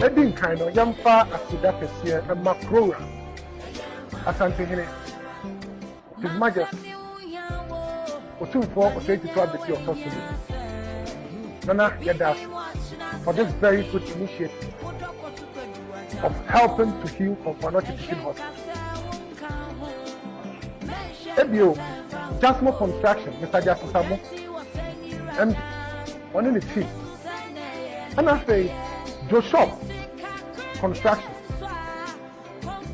Edin kind of Yampa Asidapesia and Macrora. Asante Hene. His Majesty Otumfuo was 82 of the Apostle. Nana Yadas for this very good initiative of helping to heal Komfo Anokye Teaching Hospital. Ebio, Jasmo Construction, Mr. Jasamo, and one in the team. And I say, Joe Shop Construction,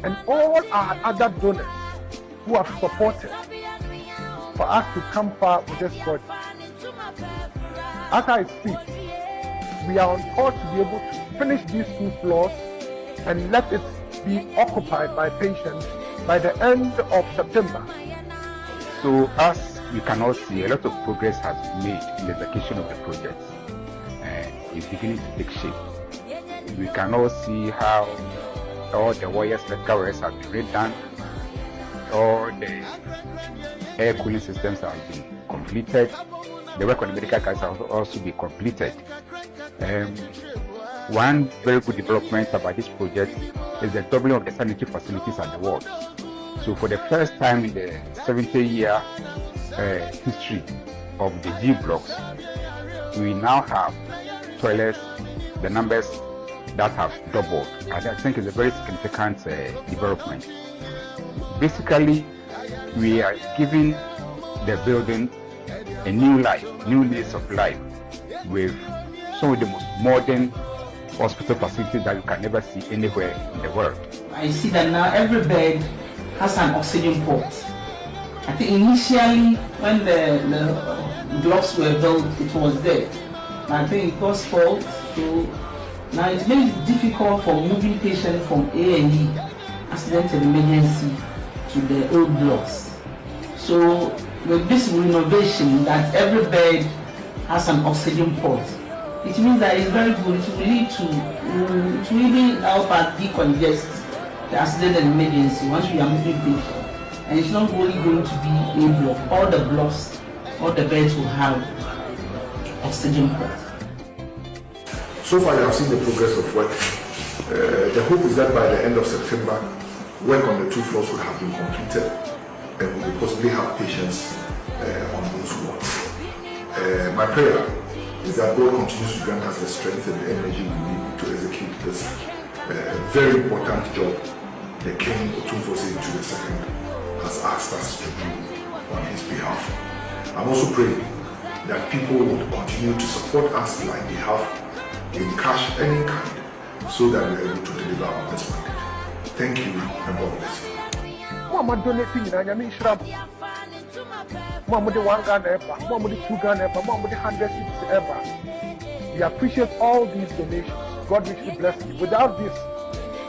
and all our other donors who have supported for us to come far with this project. As I speak, we are on course to be able to finish these 2 floors and let it be occupied by patients by the end of September. So as we can all see, a lot of progress has been made in the execution of the project, and it's beginning to take shape. We can all see how all the electrical wires have been redone, all the air cooling systems have been completed, the work on the medical cards has also been completed. One very good development about this project is the doubling of the sanitary facilities at the wards. So for the first time in the 70-year history of the G blocks, we now have toilets, the numbers that have doubled. And I think it's a very significant development. Basically, we are giving the building a new life, new lease of life, with some of the most modern hospital facilities that you can never see anywhere in the world. I see that now every bed has an oxygen port. I think initially when the blocks were built, it was there. I think it was fault. So now it makes it difficult for moving patients from A&E, accident and emergency, to the old blocks. So with this renovation that every bed has an oxygen port, it means that it's very good. It will lead to even help us decongest the accident and emergency once we are moving patients. And it's not only going to be a block. All the blocks, all the beds will have oxygen ports. So far, you have seen the progress of work. The hope is that by the end of September, work on the 2 floors will have been completed and we will possibly have patients on those wards. My prayer is that God continues to grant us the strength and the energy we need to execute this very important job the King Otumfuo II has asked us to do on his behalf. I'm also praying that people will continue to support us like they have in cash and in kind so that we're able to deliver on this mandate. Thank you and God bless you. Mama donating in Anyami Shrab. Mama the 1 Ghana ever, Mama the 2 Ghana ever, Mama the 100 cities ever. We appreciate all these donations. God richly bless you. Without this,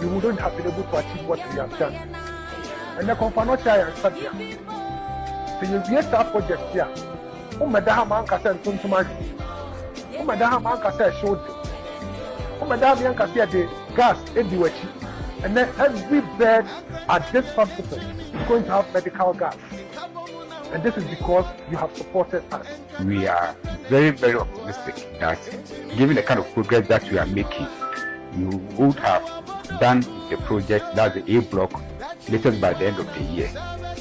we wouldn't have been able to achieve what we have done. And the Komfo and Sabia. So you get that project here. Madaha Manka said Tuntumag. Madaha Manka said showed you. Madaha Bianca said the gas everywhere. And then every bed at this hospital is going to have medical gas. And this is because you have supported us. We are very, very optimistic that given the kind of progress that we are making, you would have done the project, that's the A block, latest by the end of the year.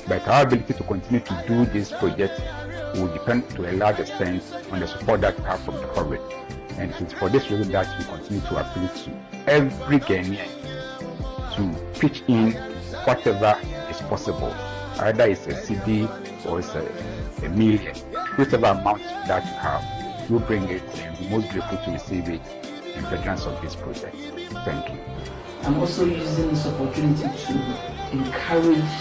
But our ability to continue to do this project will depend to a large extent on the support that we have from the public. And it's for this reason that we continue to appeal to every Ghanaian to pitch in whatever is possible. Either it's a CD or it's a million. Whatever amount that you have, you bring it and we're most grateful to receive it in furtherance of this project. Thank you. I'm also using this opportunity to encourage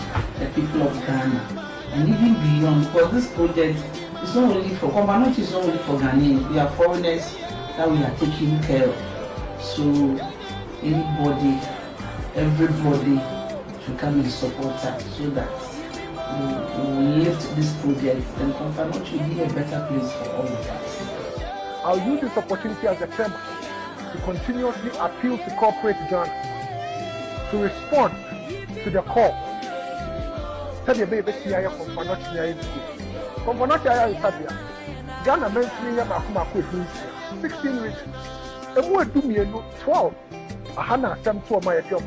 the people of Ghana and even beyond, because this project is not only for Komfo, it's not only for Ghanaians. We are foreigners that we are taking care of. So anybody, everybody should come and support us so that we will lift this project and Komfo will be a better place for all of us. I'll use this opportunity as a chairman to continuously appeal to corporate Ghana to respond to the call. Tell your baby, Komfo is Sabia. Ghana mentioning Makuma 16 weeks. A more do me 12. A Hana Sam to my ever.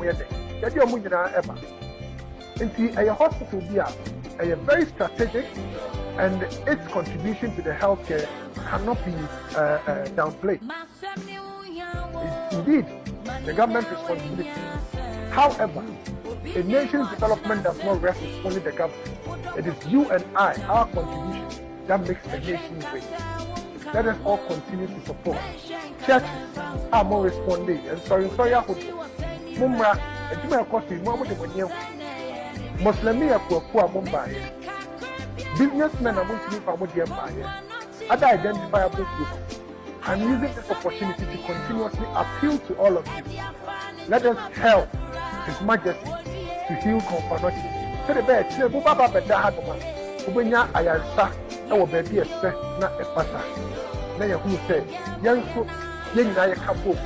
And a hospital be a very strategic, and its contribution to the healthcare cannot be downplayed. It's indeed the government's responsibility. However, a nation's development does not rest with only the government. It is you and I, our contribution, that makes a nation great. Let us all continue to support. Churches are more responding, and sorry, Mumra, and you may cost me more than 1 year. Muslimia Kua Mumbai. Businessmen are moving from Mumbai. Other identifiable groups. I'm using this opportunity to continuously appeal to all of you. Let us help His Majesty to heal Komfo. To the bed, to the Baba Bedahadoma, Ubenya Ayarsa, our baby, a set, not a pata. Now, who said, young folk, young Nayakabo,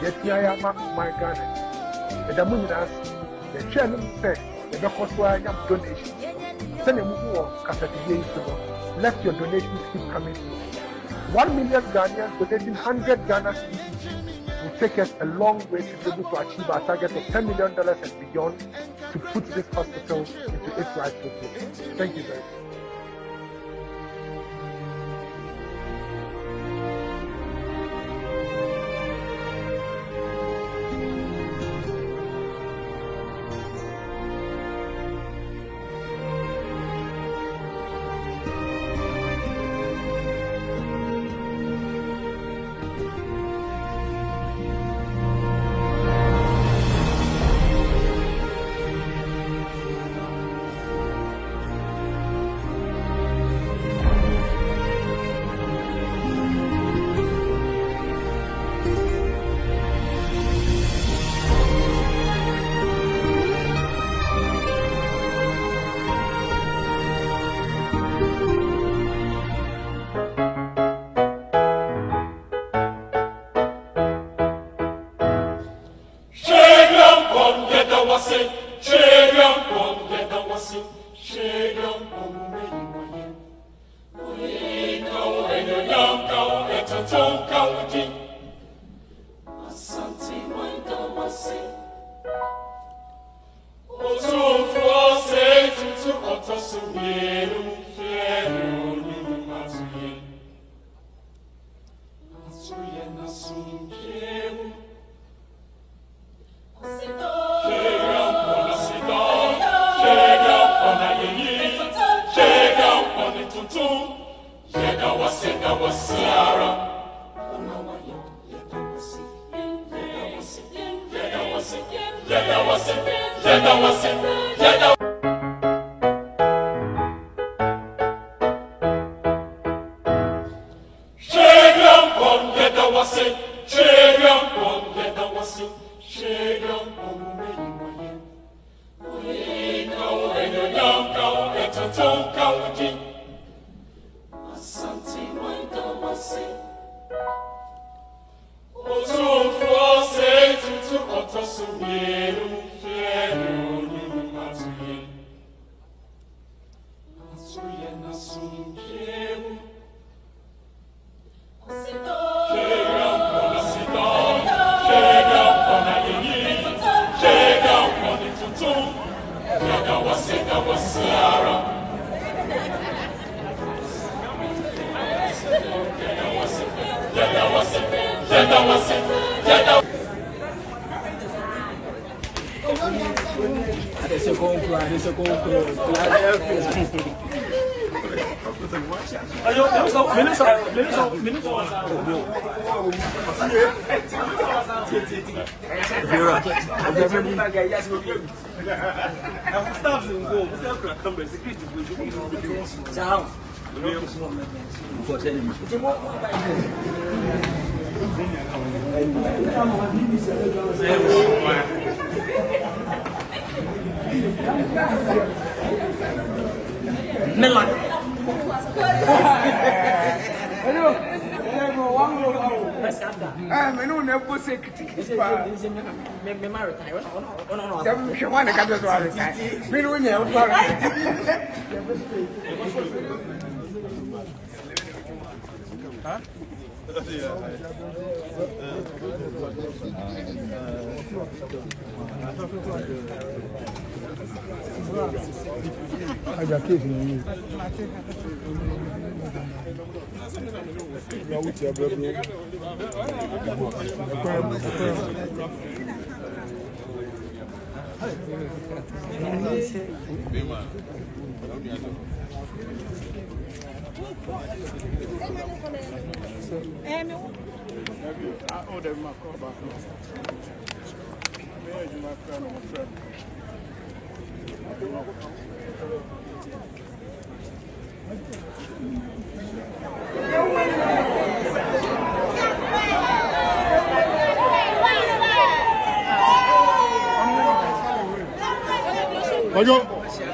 yet Yayama, my Ghana. The Damunas, the chairman said, the Dokoswa Yam donation. Send a move on Casati. Let your donations keep coming through. 1 million Ghanaians donating 100 Ghana cedis will take us a long way to be able to achieve our target of $10 million and beyond to put this hospital into its rightful place. Thank you very much.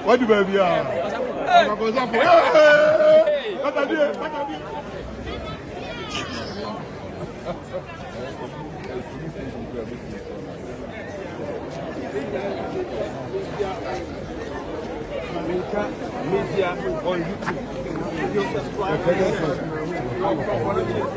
What do baby? Media on YouTube. King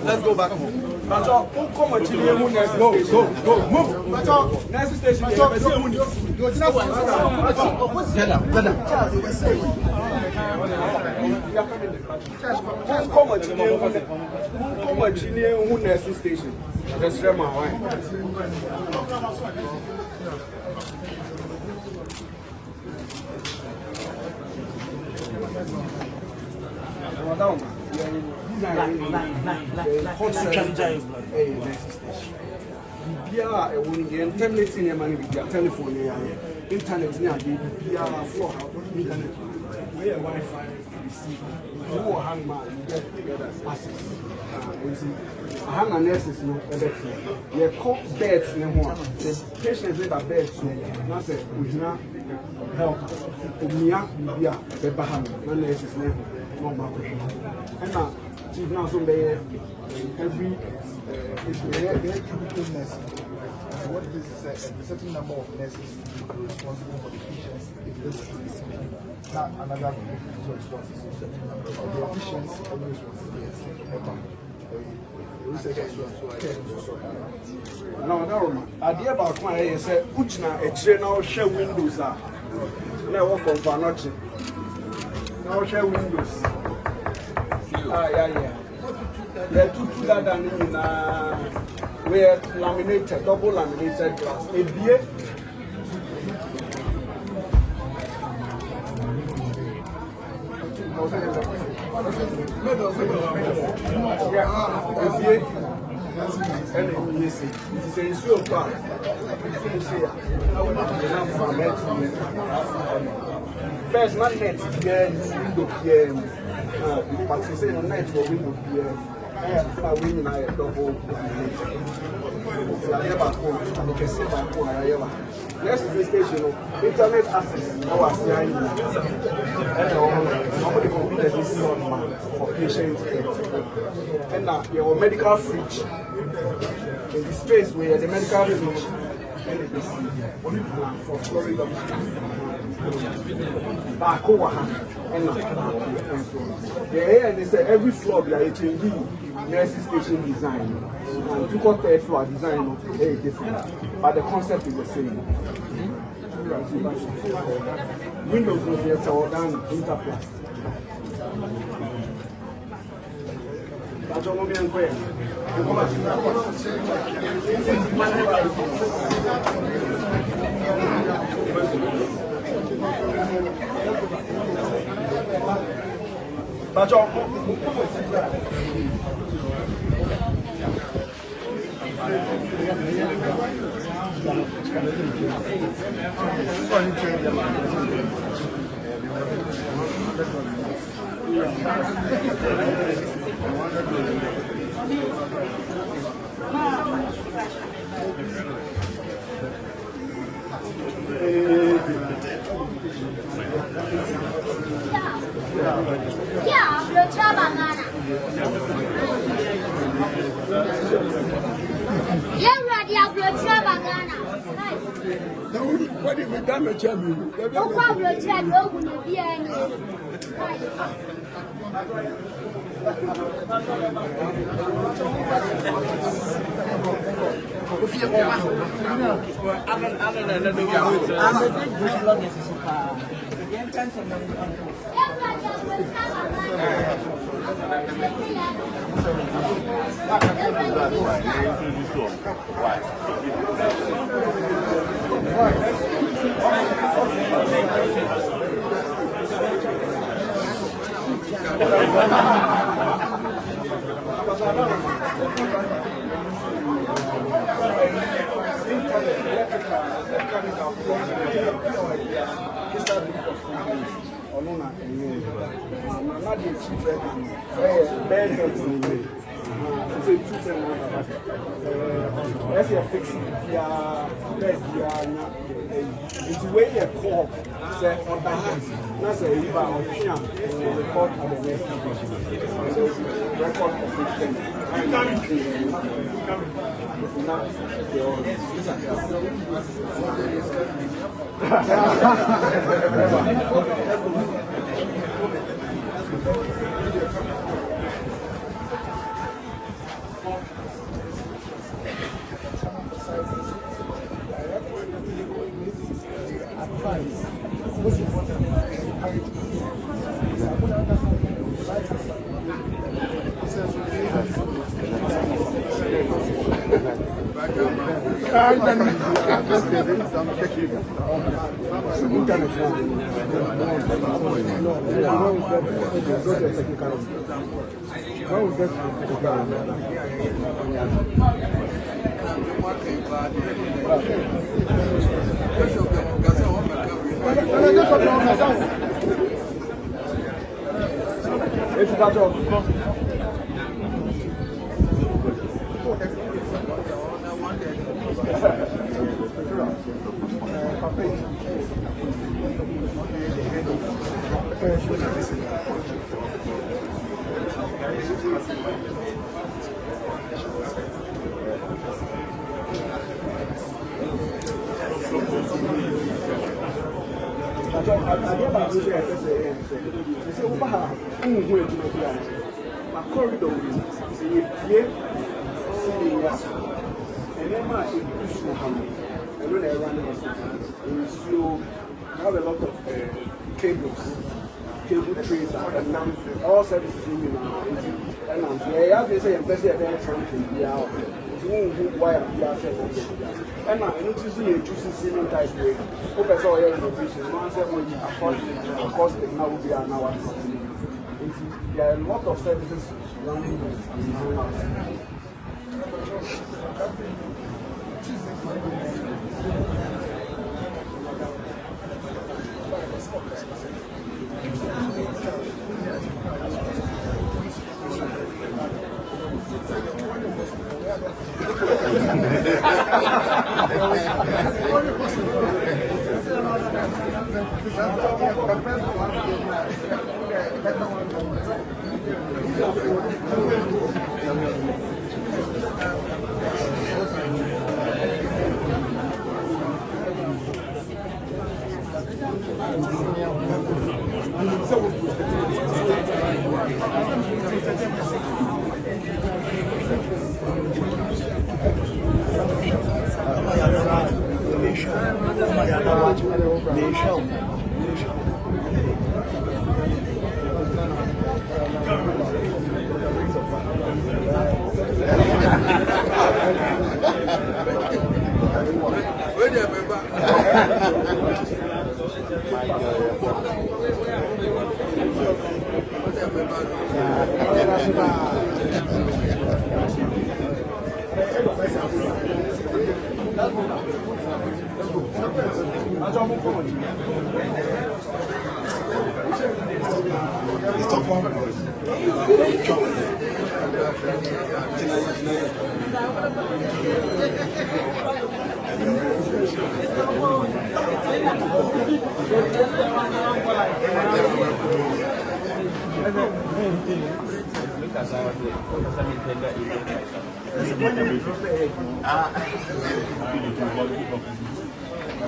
Let's go back home. Go, move. Next station. Chief now so every what this is a certain number of nurses responsible for the patients in this case. Not another group is responsible for certain number of the officials always now that idea about my I said Uchna a train now share windows are now work on Anokye. Now share windows. Yeah. The two that were laminated, double laminated glass. A beer. First, not net, window, but you say no night for window here. I win I double. I never home. I can see my phone. I ever. Next is the station. Internet access. I was there. Nobody computers is man for patient care. And now your medical fridge. In the space where the medical fridge. For Florida. Back over. Yeah, they say every floor they are changing nursing station design. And to got third floor design very different, but the concept is the same. Windows was there to down interplast. That's all we are. That's your fixing your bed, it's way a call. Say on the hands, that's a river on the report on the next record of fiction. Have a lot of cables, cable trees, and all services in you now. And yeah, they say, especially at the front, they are wire, they are set. And I notice you choosing ceiling type way. Hope I saw your innovation. One said, when you across the now will be an hour. There are a lot of services running in the house.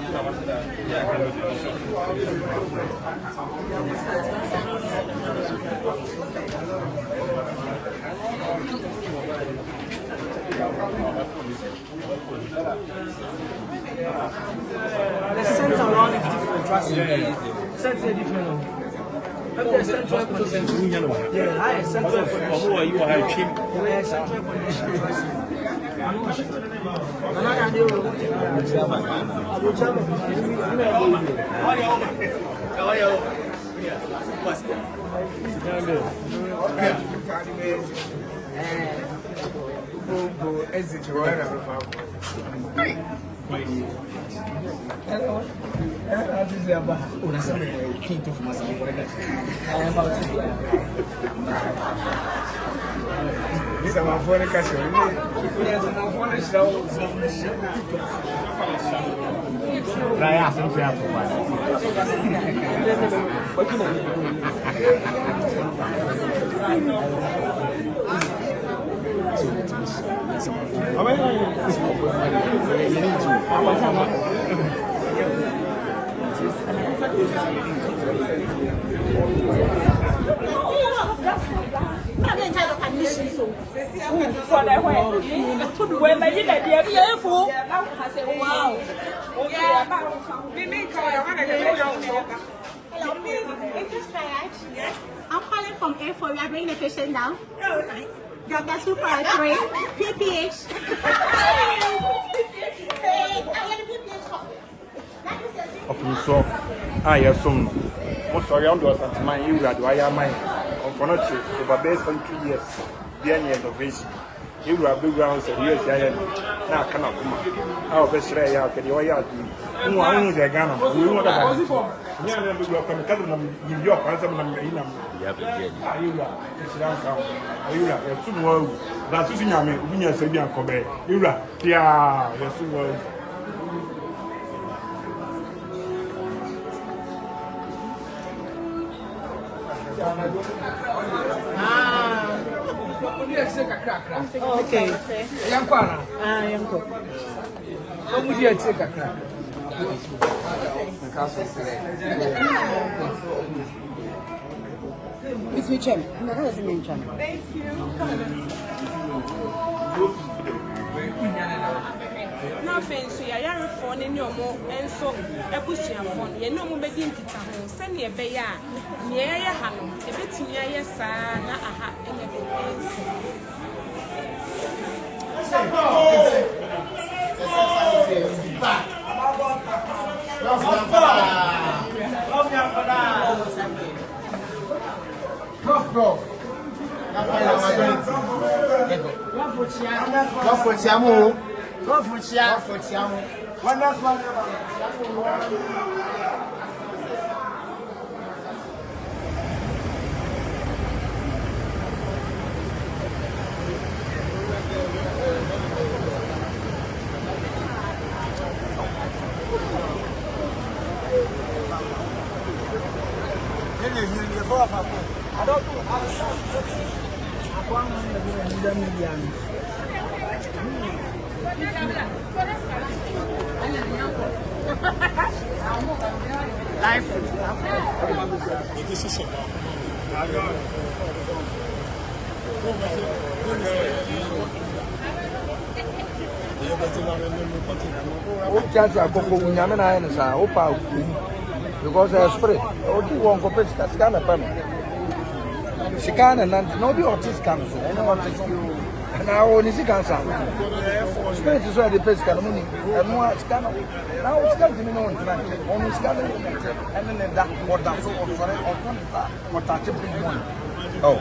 The center around is different, trust me. Center is different. The central condition. Yeah, I central condition. You are central condition, trust me. Hello. This is my phone question. Yes, my phone is slow. I asked him to have Hello, please. Is this triage? Yes. I'm calling from A4. We are bringing the patient now. Oh, nice. Dr. 2.3, PPH. Otumfuo, yes, some. Most of you understand my you are my Komfo over base for 2 years. The innovation. You are big grounds and yes, I am. Now cannot come. Our best ray out the way out. You are only the Ghana. We want to yeah, we will come to New York and some of them. You are soon well. That's what you mean. We are saying, Kobe. You are, yeah, you're soon well. Oh, okay. Yankwana. Yanko. How would you take a crack? Miss Mitchell. No, that doesn't mean Chan. Thank you. No offense, you are phone in your more and so a pushing phone. You know, maybe in Titaho, send me a bear near your hand, a bit near your son, aha, and a because I spray. Only one copy scan a pen. She can't and no be autistic cancer. I know autistic. Now only she cancer. Spirit is where the place can money. And more scan. Now it's got to be known tonight. Only scanning and then that what that's all for it or 25 or 30 money. Oh.